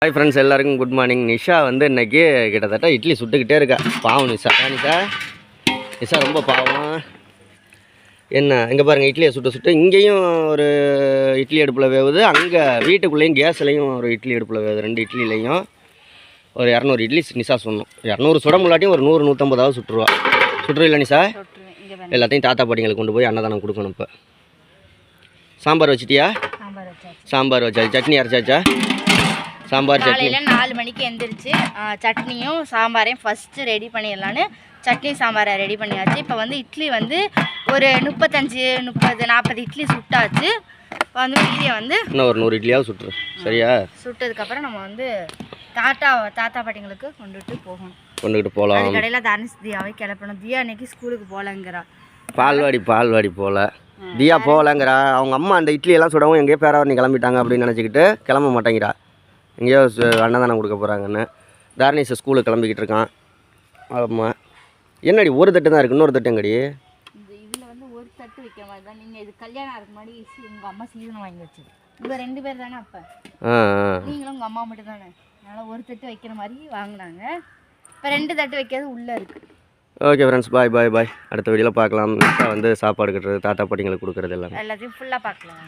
Hi friends, எல்லாருக்கும் good morning. Nisha வந்து இன்றைக்கி கிட்டத்தட்ட இட்லி சுட்டுக்கிட்டே இருக்கா. பாவம் நிஷா. நிஷா ரொம்ப பாவம். என்ன இங்கே பாருங்கள், இட்லியை சுட்டு இங்கேயும் ஒரு இட்லி அடுப்பில் வேவுது, அங்கே வீட்டுக்குள்ளேயும் கேஸ்லேயும் ஒரு இட்லி அடுப்பில் வேவுது. 2 இட்லிலையும் ஒரு 200 இட்லி நிஷா சொன்னோம். 200 சுட முள்ளாட்டியும் ஒரு 100-150 சுட்டுருவா. சுட்டுருவில்ல நிஷா? எல்லாத்தையும் தாத்தா பாட்டிங்களுக்கு கொண்டு போய் அன்னதானம் கொடுக்கணும். இப்போ சாம்பார் வச்சிட்டியா? சாம்பார் வச்சாச்சு. சட்னி அரைச்சாச்சா? சாம்பார் சட்னி காலையில் 4 மணிக்கு எழுந்திரிச்சு சட்னியும் சாம்பாரையும் ஃபஸ்ட்டு ரெடி பண்ணிடலான்னு சட்னி சாம்பாரை ரெடி பண்ணியாச்சு. இப்போ வந்து இட்லி வந்து ஒரு 35-40 இட்லி சுட்டாச்சு. இப்போ வந்து மீதியை வந்து இன்னும் ஒரு 100 இட்லியாவது சுட்டுரு. சரியா? சுட்டதுக்கப்புறம் நம்ம வந்து தாத்தா பாட்டிங்களுக்கு கொண்டுகிட்டு போகலாம். அது கடையில் தனுஷ் தியாவை கிளப்பணும். தியா அன்னைக்கு ஸ்கூலுக்கு போகலங்கிறா. பால்வாடி போகல. தியா போகலங்கிறா. அவங்க அம்மா அந்த இட்லியெல்லாம் சுடவும் எங்கேயோ பேராவரணி கிளம்பிட்டாங்க அப்படின்னு நினச்சிக்கிட்டு கிளம்ப மாட்டேங்கிறா. எங்கேயோ அன்னதானம் கொடுக்க போகிறாங்கன்னு. தாரணீஷ் ஸ்கூலுக்கு கிளம்பிக்கிட்டு இருக்கான். ஆமாம். என்னடி ஒரு தட்டு தான் இருக்குது, இன்னொரு தட்டு எங்கடி? இதில் வந்து ஒரு தட்டு வைக்கிற மாதிரி தான். நீங்கள் இது கல்யாணம் ஆகிறதுக்கு முன்னாடி உங்கள் அம்மா சீதனம் வாங்கி வச்சது. இவங்க 2 பேர் தானே அப்போ? நீங்களும் உங்கள் அம்மா மட்டும் தானே. அதனால் ஒரு தட்டு வைக்கிற மாதிரி வாங்கினாங்க. இப்போ 2 தட்டு வைக்கிறது உள்ளே இருக்குது. ஓகே ஃப்ரெண்ட்ஸ், பாய். அடுத்த வீடியோவில் பார்க்கலாம். வந்து சாப்பாடு கட்டுறது, தாத்தா பாட்டிங்களுக்கு கொடுக்குறது எல்லாத்தையும் ஃபுல்லாக பார்க்கலாம்.